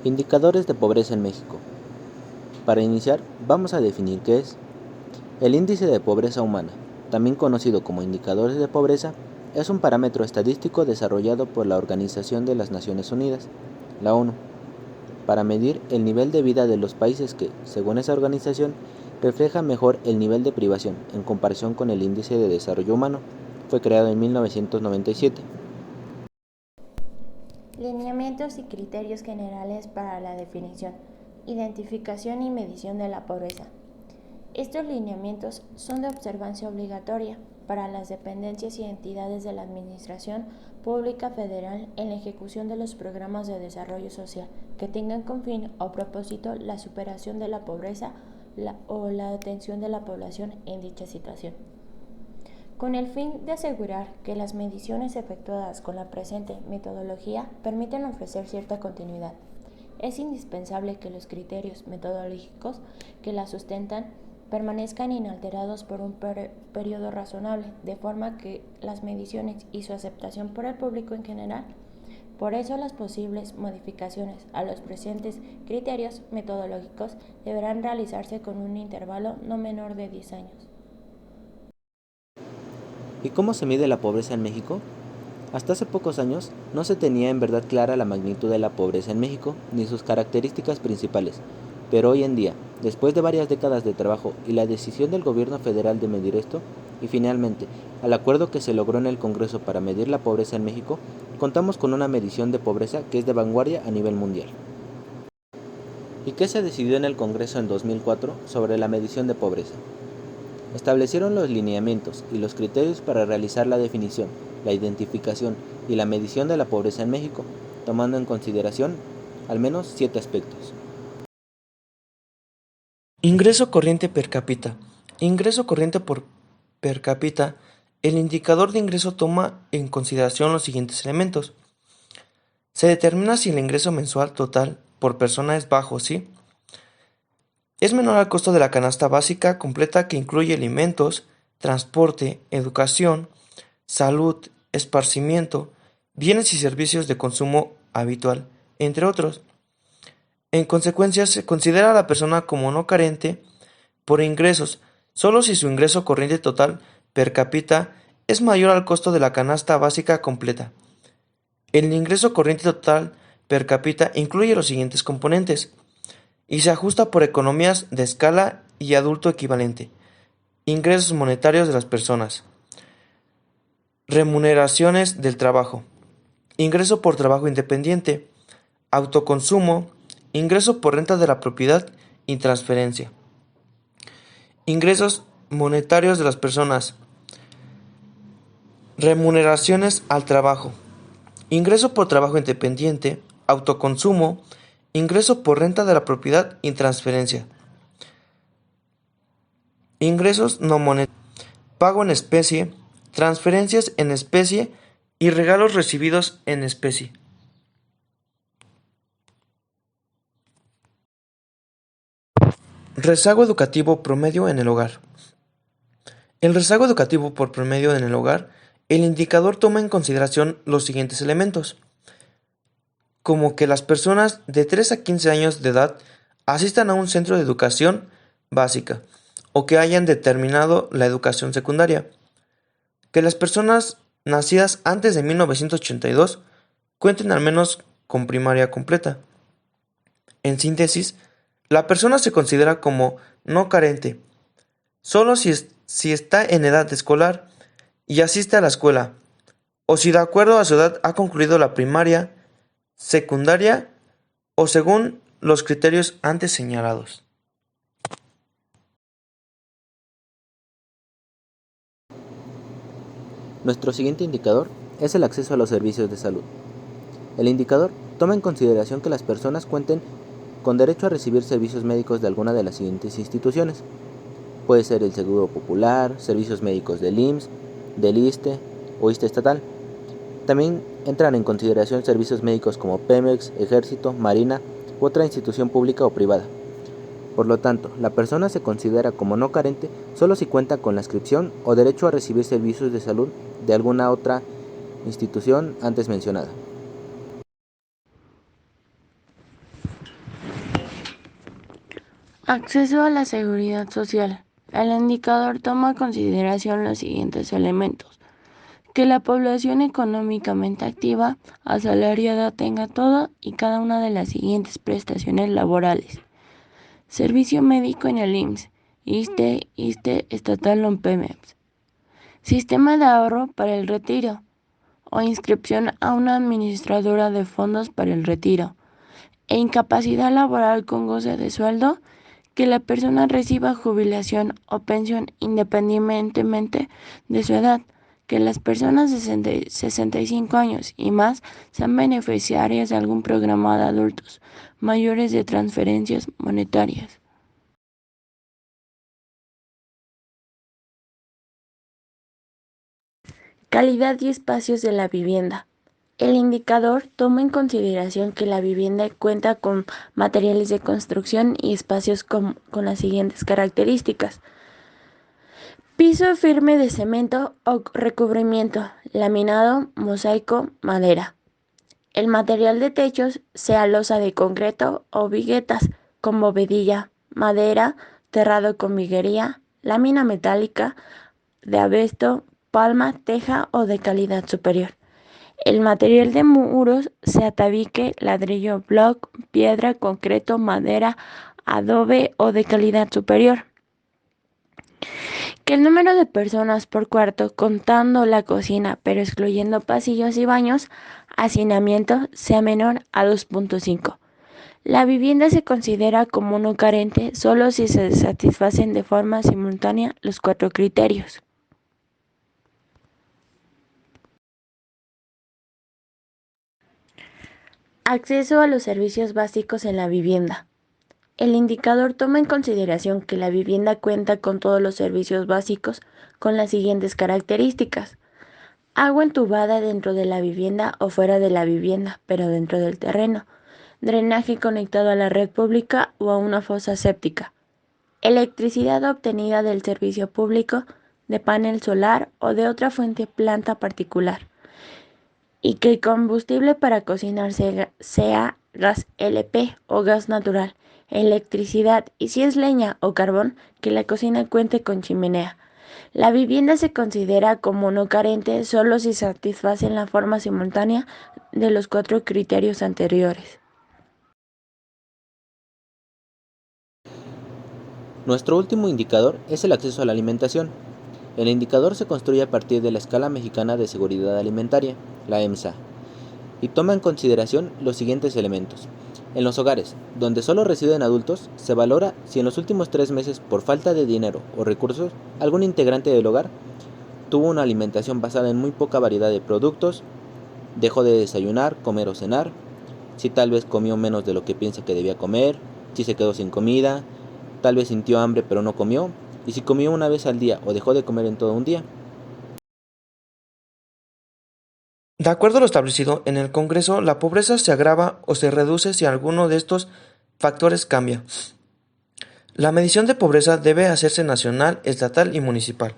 Indicadores de pobreza en México. Para iniciar, vamos a definir qué es. El índice de pobreza humana, también conocido como indicadores de pobreza, es un parámetro estadístico desarrollado por la Organización de las Naciones Unidas, la ONU, para medir el nivel de vida de los países que, según esa organización, refleja mejor el nivel de privación en comparación con el índice de desarrollo humano. Fue creado en 1997. Lineamientos y criterios generales para la definición, identificación y medición de la pobreza. Estos lineamientos son de observancia obligatoria para las dependencias y entidades de la Administración Pública Federal en la ejecución de los programas de desarrollo social que tengan con fin o propósito la superación de la pobreza o la atención de la población en dicha situación. Con el fin de asegurar que las mediciones efectuadas con la presente metodología permiten ofrecer cierta continuidad, es indispensable que los criterios metodológicos que la sustentan permanezcan inalterados por un periodo razonable, de forma que las mediciones y su aceptación por el público en general. Por eso las posibles modificaciones a los presentes criterios metodológicos deberán realizarse con un intervalo no menor de 10 años. ¿Y cómo se mide la pobreza en México? Hasta hace pocos años no se tenía en verdad clara la magnitud de la pobreza en México ni sus características principales, pero hoy en día, después de varias décadas de trabajo y la decisión del gobierno federal de medir esto, y finalmente al acuerdo que se logró en el Congreso para medir la pobreza en México, contamos con una medición de pobreza que es de vanguardia a nivel mundial. ¿Y qué se decidió en el Congreso en 2004 sobre la medición de pobreza? Establecieron los lineamientos y los criterios para realizar la definición, la identificación y la medición de la pobreza en México, tomando en consideración al menos 7 aspectos. Ingreso corriente per cápita. Ingreso corriente por per cápita. El indicador de ingreso toma en consideración los siguientes elementos. Se determina si el ingreso mensual total por persona es bajo, ¿sí? Es menor al costo de la canasta básica completa que incluye alimentos, transporte, educación, salud, esparcimiento, bienes y servicios de consumo habitual, entre otros. En consecuencia, se considera a la persona como no carente por ingresos, solo si su ingreso corriente total per cápita es mayor al costo de la canasta básica completa. El ingreso corriente total per cápita incluye los siguientes componentes y se ajusta por economías de escala y adulto equivalente. Ingresos monetarios de las personas. Remuneraciones del trabajo. Ingreso por trabajo independiente. Autoconsumo. Ingreso por renta de la propiedad y transferencia. Ingresos monetarios de las personas. Remuneraciones al trabajo. Ingreso por trabajo independiente. Autoconsumo. Ingreso por renta de la propiedad y transferencia. Ingresos no monetarios. Pago en especie, transferencias en especie y regalos recibidos en especie. Rezago educativo promedio en el hogar. El rezago educativo por promedio en el hogar, el indicador toma en consideración los siguientes elementos, como que las personas de 3 a 15 años de edad asistan a un centro de educación básica o que hayan terminado la educación secundaria, que las personas nacidas antes de 1982 cuenten al menos con primaria completa. En síntesis, la persona se considera como no carente, solo si está en edad escolar y asiste a la escuela, o si de acuerdo a su edad ha concluido la primaria, secundaria o según los criterios antes señalados. Nuestro siguiente indicador es el acceso a los servicios de salud. El indicador toma en consideración que las personas cuenten con derecho a recibir servicios médicos de alguna de las siguientes instituciones. Puede ser el Seguro Popular, servicios médicos del IMSS, del ISSSTE o ISSSTE estatal. También entran en consideración servicios médicos como Pemex, Ejército, Marina u otra institución pública o privada. Por lo tanto, la persona se considera como no carente solo si cuenta con la inscripción o derecho a recibir servicios de salud de alguna otra institución antes mencionada. Acceso a la seguridad social. El indicador toma en consideración los siguientes elementos: que la población económicamente activa, asalariada, tenga toda y cada una de las siguientes prestaciones laborales: servicio médico en el IMSS, ISSSTE estatal o Pemex, sistema de ahorro para el retiro o inscripción a una administradora de fondos para el retiro, e incapacidad laboral con goce de sueldo, que la persona reciba jubilación o pensión independientemente de su edad, que las personas de 65 años y más sean beneficiarias de algún programa de adultos mayores de transferencias monetarias. Calidad y espacios de la vivienda. El indicador toma en consideración que la vivienda cuenta con materiales de construcción y espacios con las siguientes características: piso firme de cemento o recubrimiento, laminado, mosaico, madera. El material de techos sea losa de concreto o viguetas con bovedilla, madera, terrado con viguería, lámina metálica, de abesto, palma, teja o de calidad superior. El material de muros sea tabique, ladrillo, block, piedra, concreto, madera, adobe o de calidad superior. Que el número de personas por cuarto, contando la cocina pero excluyendo pasillos y baños, hacinamiento, sea menor a 2.5. La vivienda se considera como no carente solo si se satisfacen de forma simultánea los 4 criterios. Acceso a los servicios básicos en la vivienda. El indicador toma en consideración que la vivienda cuenta con todos los servicios básicos con las siguientes características: agua entubada dentro de la vivienda o fuera de la vivienda, pero dentro del terreno; drenaje conectado a la red pública o a una fosa séptica; electricidad obtenida del servicio público, de panel solar o de otra fuente planta particular; y que el combustible para cocinar sea gas LP o gas natural; electricidad, y si es leña o carbón, que la cocina cuente con chimenea. La vivienda se considera como no carente solo si satisfacen la forma simultánea de los 4 criterios anteriores. Nuestro último indicador es el acceso a la alimentación. El indicador se construye a partir de la Escala Mexicana de Seguridad Alimentaria, la EMSA, y toma en consideración los siguientes elementos. En los hogares, donde solo residen adultos, se valora si en los últimos 3 meses, por falta de dinero o recursos, algún integrante del hogar tuvo una alimentación basada en muy poca variedad de productos, dejó de desayunar, comer o cenar, si tal vez comió menos de lo que piensa que debía comer, si se quedó sin comida, tal vez sintió hambre pero no comió, y si comió una vez al día o dejó de comer en todo un día. De acuerdo a lo establecido en el Congreso, la pobreza se agrava o se reduce si alguno de estos factores cambia. La medición de pobreza debe hacerse nacional, estatal y municipal.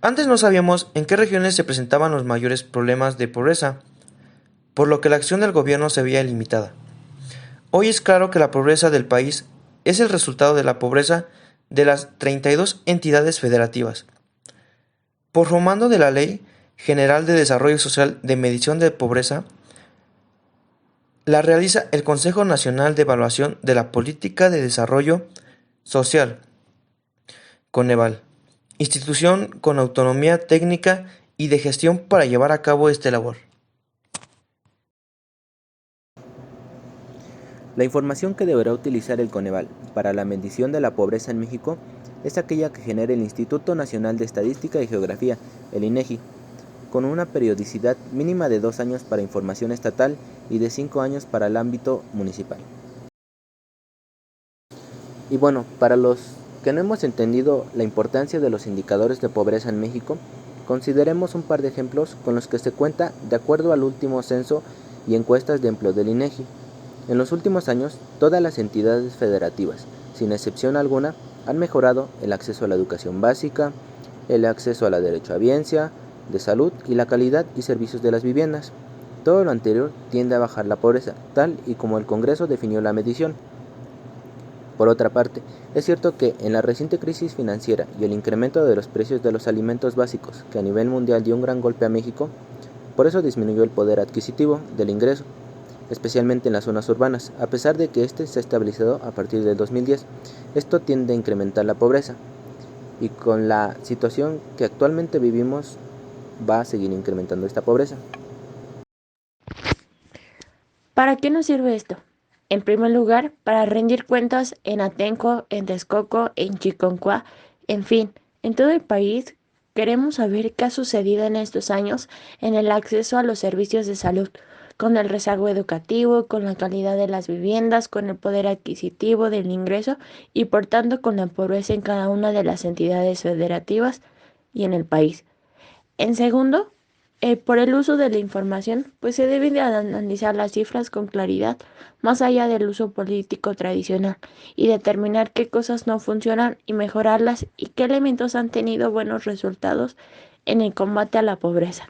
Antes no sabíamos en qué regiones se presentaban los mayores problemas de pobreza, por lo que la acción del gobierno se veía limitada. Hoy es claro que la pobreza del país es el resultado de la pobreza de las 32 entidades federativas. Por lo mando de la Ley General de Desarrollo Social de Medición de Pobreza, la realiza el Consejo Nacional de Evaluación de la Política de Desarrollo Social, Coneval, institución con autonomía técnica y de gestión para llevar a cabo esta labor. La información que deberá utilizar el Coneval para la medición de la pobreza en México es aquella que genera el Instituto Nacional de Estadística y Geografía, el INEGI, con una periodicidad mínima de 2 años para información estatal y de 5 años para el ámbito municipal. Y bueno, para los que no hemos entendido la importancia de los indicadores de pobreza en México, consideremos un par de ejemplos con los que se cuenta de acuerdo al último censo y encuestas de empleo del INEGI. En los últimos años, todas las entidades federativas, sin excepción alguna, han mejorado el acceso a la educación básica, el acceso a la derechohabiencia, de salud y la calidad y servicios de las viviendas. Todo lo anterior tiende a bajar la pobreza, tal y como el Congreso definió la medición. Por otra parte, es cierto que en la reciente crisis financiera y el incremento de los precios de los alimentos básicos, que a nivel mundial dio un gran golpe a México, por eso disminuyó el poder adquisitivo del ingreso, especialmente en las zonas urbanas, a pesar de que este se ha estabilizado a partir del 2010. Esto tiende a incrementar la pobreza y con la situación que actualmente vivimos va a seguir incrementando esta pobreza. ¿Para qué nos sirve esto? En primer lugar, para rendir cuentas en Atenco, en Texcoco, en Chiconcuá, en fin, en todo el país. Queremos saber qué ha sucedido en estos años en el acceso a los servicios de salud, con el rezago educativo, con la calidad de las viviendas, con el poder adquisitivo del ingreso y por tanto con la pobreza en cada una de las entidades federativas y en el país. En segundo, por el uso de la información, pues se deben de analizar las cifras con claridad, más allá del uso político tradicional, y determinar qué cosas no funcionan y mejorarlas y qué elementos han tenido buenos resultados en el combate a la pobreza.